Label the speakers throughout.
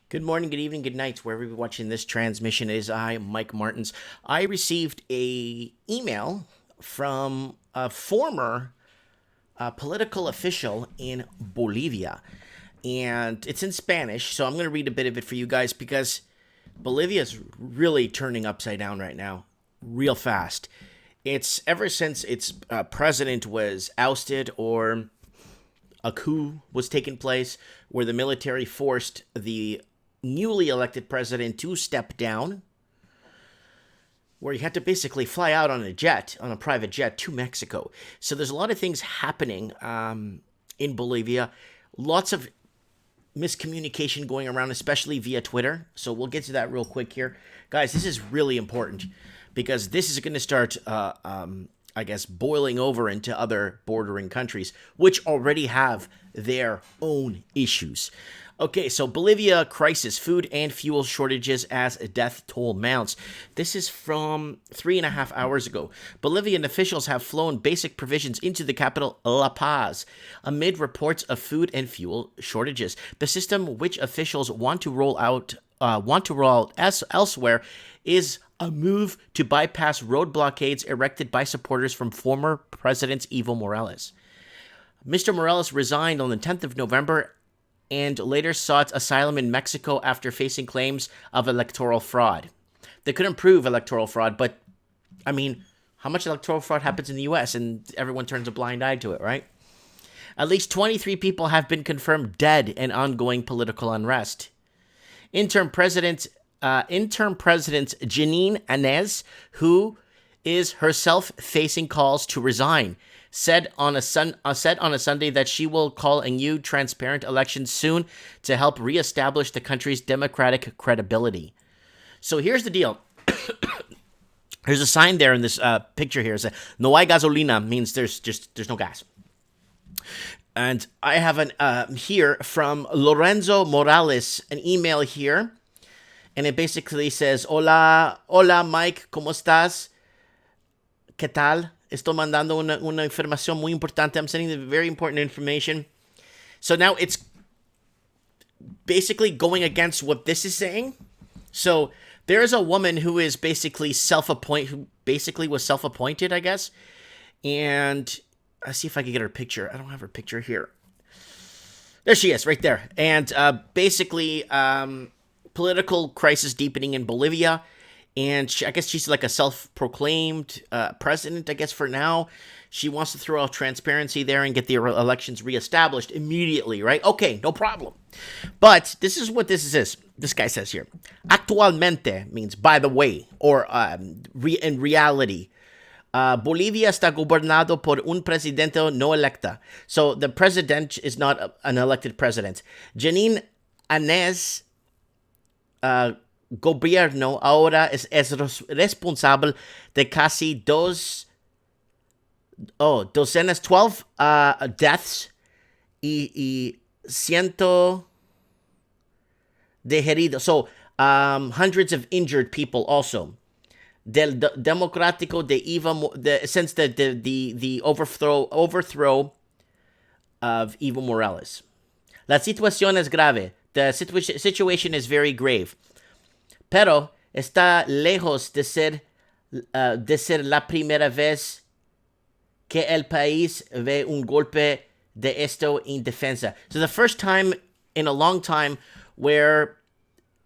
Speaker 1: Good morning, good evening, good night, wherever you're watching this transmission. It is I, Mike Martins. I received a email from a former political official in Bolivia, and it's in Spanish. So I'm going to read a bit of it for you guys because Bolivia is really turning upside down right now, real fast. It's ever since its president was ousted or a coup was taking place where the military forced the newly elected president to step down, where he had to basically fly out on a private jet to Mexico. So there's a lot of things happening in Bolivia. Lots of miscommunication going around, especially via Twitter. So we'll get to that real quick here. Guys, this is really important because this is going to start, boiling over into other bordering countries, which already have their own issues. Okay, so Bolivia crisis, food and fuel shortages as death toll mounts. This is from 3.5 hours ago. Bolivian officials have flown basic provisions into the capital, La Paz, amid reports of food and fuel shortages. The system, which officials want to roll out elsewhere, is a move to bypass road blockades erected by supporters from former President Evo Morales. Mr. Morales resigned on the 10th of November and later sought asylum in Mexico after facing claims of electoral fraud. They couldn't prove electoral fraud, but, I mean, how much electoral fraud happens in the U.S. and everyone turns a blind eye to it, right? At least 23 people have been confirmed dead in ongoing political unrest. Interim President Janine Anez, who is herself facing calls to resign, said on a Sunday that she will call a new transparent election soon to help reestablish the country's democratic credibility. So here's the deal. There's a sign there in this picture here. It says, "No hay gasolina," means there's no gas. And I have an here from Lorenzo Morales, an email here, and it basically says, "Hola, Mike, ¿cómo estás? ¿Qué tal? Estoy mandando una información muy importante. I'm sending the very important information." So now it's basically going against what this is saying. So there is a woman who is basically who basically was self-appointed, I guess. And I'll see if I can get her picture. I don't have her picture here. There she is, right there. And basically, political crisis deepening in Bolivia. And I guess she's like a self-proclaimed president, I guess, for now. She wants to throw out transparency there and get the elections reestablished immediately, right? Okay, no problem. But this is what this is. This guy says here. Actualmente means by the way, or in reality. Bolivia está gobernado por un presidente no electa. So the president is not an elected president. Janine Anez gobierno ahora es responsable de casi 12 deaths y ciento de heridos. So hundreds of injured people also. Del democrático de Evo, since the overthrow of Evo Morales. La situación es grave. The situation is very grave. Pero está lejos de ser la primera vez que el país ve un golpe de Estado en defensa. So the first time in a long time where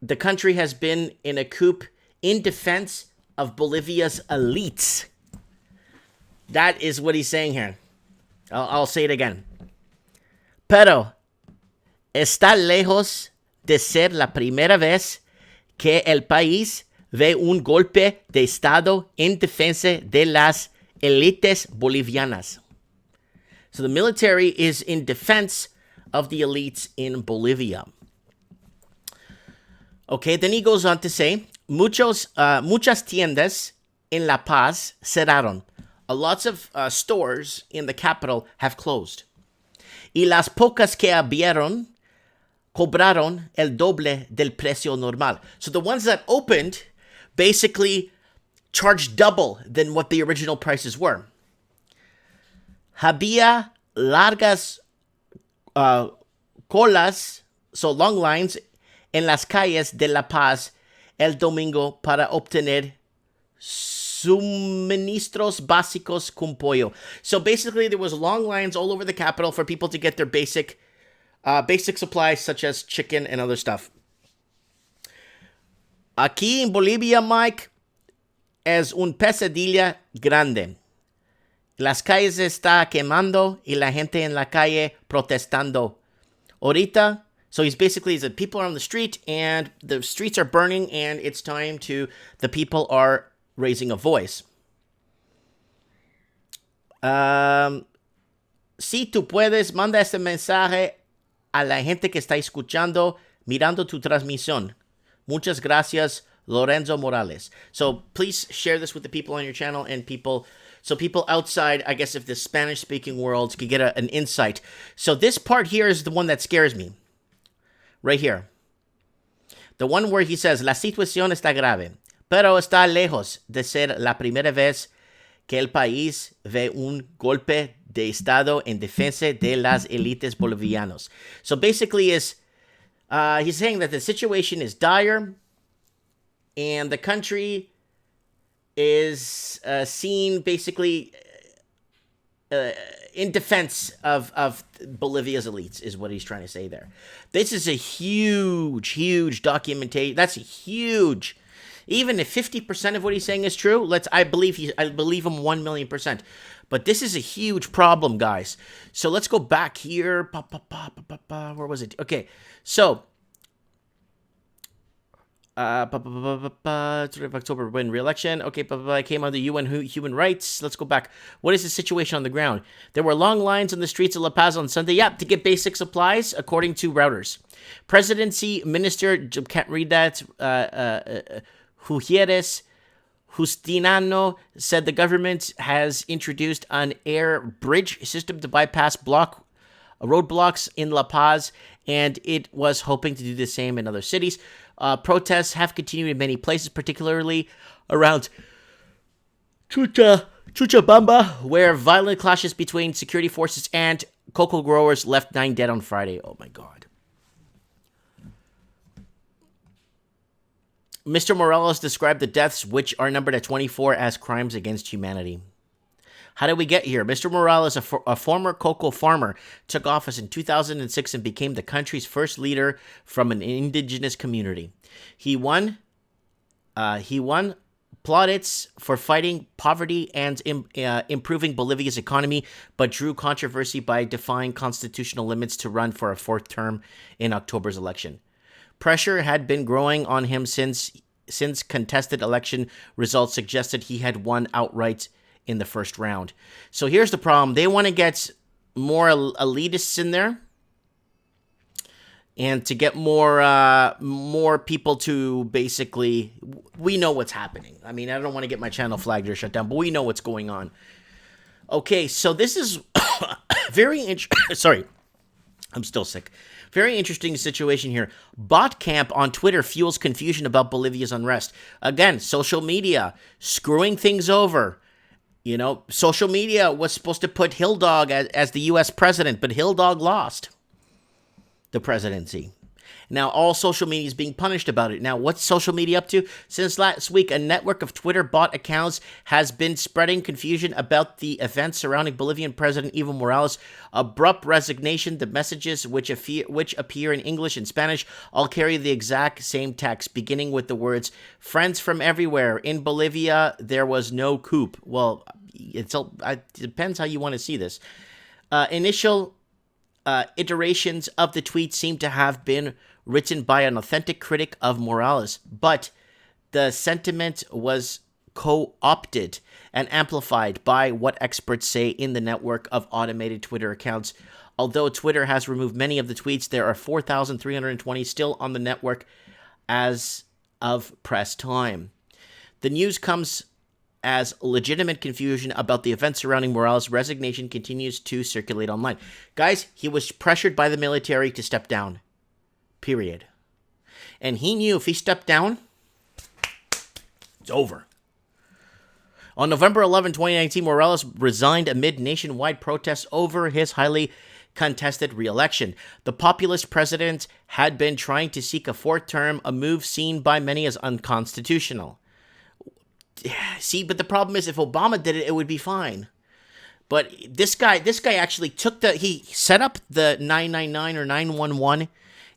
Speaker 1: the country has been in a coup in defense of Bolivia's elites. That is what he's saying here. I'll say it again. Pero está lejos de ser la primera vez que el país ve un golpe de Estado en defensa de las élites bolivianas. So the military is in defense of the elites in Bolivia. Okay, then he goes on to say, muchas tiendas en La Paz cerraron. Lots of stores in the capital have closed. Y las pocas que abrieron cobraron el doble del precio normal. So the ones that opened basically charged double than what the original prices were. Había largas colas, so long lines, en las calles de La Paz el domingo para obtener suministros básicos con pollo. So basically, there was long lines all over the capital for people to get their basic supplies such as chicken and other stuff. Aquí en Bolivia, Mike, es un pesadilla grande. Las calles está quemando y la gente en la calle protestando. Ahorita, so he said people are on the street and the streets are burning and it's time to, the people are raising a voice. Si tú puedes, manda este mensaje a la gente que está escuchando, mirando tu transmisión. Muchas gracias, Lorenzo Morales. So please share this with the people on your channel and people outside, I guess, if the Spanish-speaking world could get an insight. So this part here is the one that scares me. Right here. The one where he says, la situación está grave, pero está lejos de ser la primera vez que el país ve un golpe de Estado en defensa de las élites bolivianos. So basically he's saying that the situation is dire and the country is seen basically in defense of Bolivia's elites, is what he's trying to say there. This is a huge documentation. That's huge. Even if 50% of what he's saying is true, I believe him 1,000,000%. But this is a huge problem, guys. So let's go back here. Where was it? Okay, so October win re-election. Okay, came on the UN human rights. Let's go back. What is the situation on the ground? There were long lines on the streets of La Paz on Sunday. To get basic supplies, according to Reuters. Presidency Minister, can't read that, Ujieres Justinano said the government has introduced an air bridge system to bypass roadblocks in La Paz, and it was hoping to do the same in other cities. Protests have continued in many places, particularly around Chuchabamba, where violent clashes between security forces and cocoa growers left 9 dead on Friday. Oh my God. Mr. Morales described the deaths, which are numbered at 24, as crimes against humanity. How did we get here? Mr. Morales, a former cocoa farmer, took office in 2006 and became the country's first leader from an indigenous community. He won plaudits for fighting poverty and improving Bolivia's economy, but drew controversy by defying constitutional limits to run for a fourth term in October's election. Pressure had been growing on him since contested election results suggested he had won outright in the first round. So here's the problem. They want to get more elitists in there and to get more people to basically, we know what's happening. I mean, I don't want to get my channel flagged or shut down, but we know what's going on. Okay, so this is very interesting. Sorry, I'm still sick. Very interesting situation here. Bot camp on Twitter fuels confusion about Bolivia's unrest. Again, social media screwing things over. You know, social media was supposed to put Hilldog as the U.S. president, but Hilldog lost the presidency. Now, all social media is being punished about it. Now, what's social media up to? Since last week, a network of Twitter bot accounts has been spreading confusion about the events surrounding Bolivian President Evo Morales' abrupt resignation. The messages, which appear in English and Spanish, all carry the exact same text, beginning with the words, "Friends from everywhere. In Bolivia, there was no coup." Well, it depends how you want to see this. Initial iterations of the tweet seem to have been written by an authentic critic of Morales, but the sentiment was co-opted and amplified by what experts say in the network of automated Twitter accounts. Although Twitter has removed many of the tweets, there are 4,320 still on the network as of press time. The news comes as legitimate confusion about the events surrounding Morales' resignation continues to circulate online. Guys, he was pressured by the military to step down. Period. And he knew if he stepped down, it's over. On November 11, 2019, Morales resigned amid nationwide protests over his highly contested re-election. The populist president had been trying to seek a fourth term, a move seen by many as unconstitutional. See, but the problem is if Obama did it, it would be fine. But this guy actually he set up the 999 or 911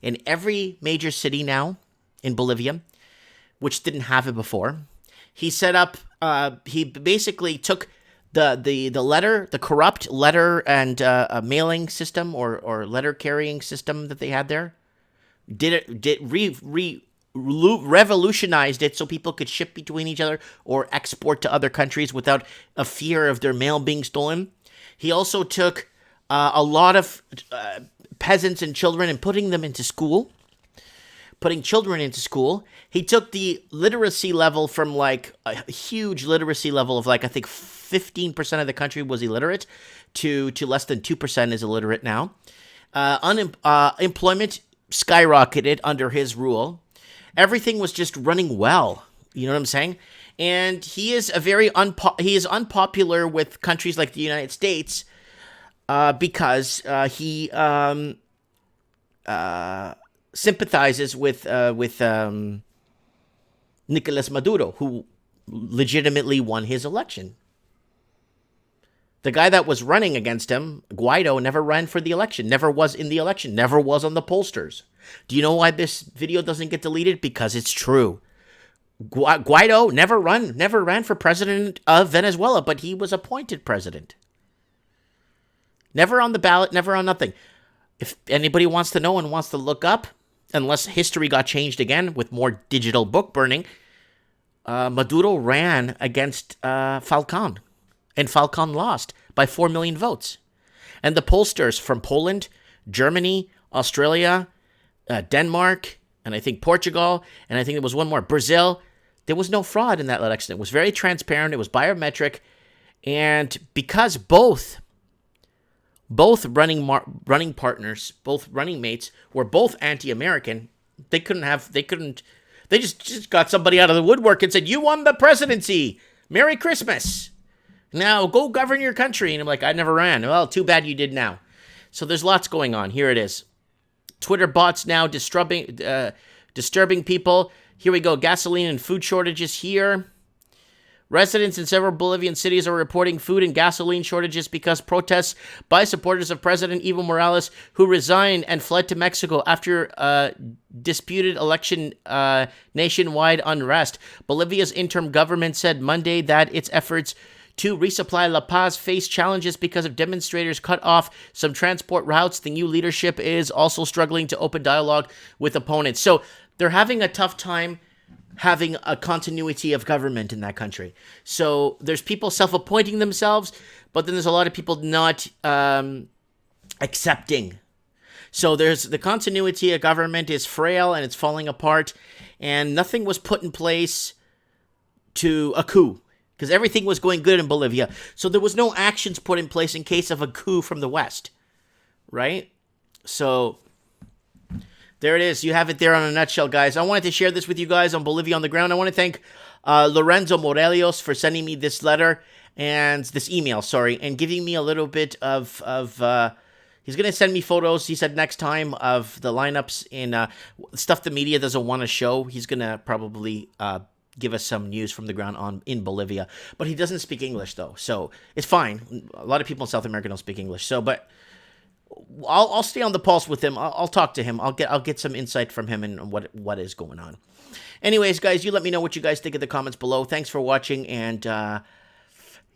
Speaker 1: in every major city now in Bolivia, which didn't have it before. He set up, he basically took the corrupt letter and mailing system or letter carrying system that they had there, revolutionized it so people could ship between each other or export to other countries without a fear of their mail being stolen. He also took a lot of peasants and children and putting children into school. He took the literacy level from like a huge literacy level of like, I think 15% of the country was illiterate to less than 2% is illiterate now. Employment skyrocketed under his rule. Everything was just running well. You know what I'm saying? And he is he is unpopular with countries like the United States because he sympathizes with Nicolas Maduro, who legitimately won his election. The guy that was running against him, Guaido, never ran for the election, never was in the election, never was on the pollsters. Do you know why this video doesn't get deleted? Because it's true. Guaido never ran for president of Venezuela, but he was appointed president. Never on the ballot, never on nothing. If anybody wants to know and wants to look up, unless history got changed again with more digital book burning, Maduro ran against Falcon, and Falcon lost by 4 million votes. And the pollsters from Poland, Germany, Australia, Denmark, and I think Portugal, and I think there was one more, Brazil, there was no fraud in that election. It was very transparent. It was biometric. And because both running partners, both running mates were both anti-American, they just got somebody out of the woodwork and said, "You won the presidency. Merry Christmas. Now go govern your country." And I'm like, "I never ran." Well, too bad you did now. So there's lots going on. Here it is. Twitter bots now disturbing people. Here we go. Gasoline and food shortages here. Residents in several Bolivian cities are reporting food and gasoline shortages because protests by supporters of President Evo Morales, who resigned and fled to Mexico after disputed election nationwide unrest. Bolivia's interim government said Monday that its efforts to resupply La Paz face challenges because of demonstrators cut off some transport routes. The new leadership is also struggling to open dialogue with opponents. So they're having a tough time having a continuity of government in that country. So there's people self-appointing themselves, but then there's a lot of people not accepting. So there's the continuity of government is frail and it's falling apart, and nothing was put in place to a coup because everything was going good in Bolivia. So there was no actions put in place in case of a coup from the West, right? So there it is. You have it there on a nutshell, guys. I wanted to share this with you guys on Bolivia on the Ground. I want to thank Lorenzo Morelios for sending me this letter and this email, and giving me a little bit of he's going to send me photos, he said, next time of the lineups in stuff the media doesn't want to show. He's going to probably give us some news from the ground in Bolivia. But he doesn't speak English, though, so it's fine. A lot of people in South America don't speak English, but I'll stay on the pulse with him. I'll talk to him. I'll get some insight from him and what is going on. Anyways, guys, you let me know what you guys think in the comments below. Thanks for watching, and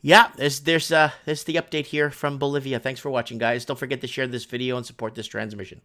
Speaker 1: yeah, there's the update here from Bolivia. Thanks for watching, guys. Don't forget to share this video and support this transmission.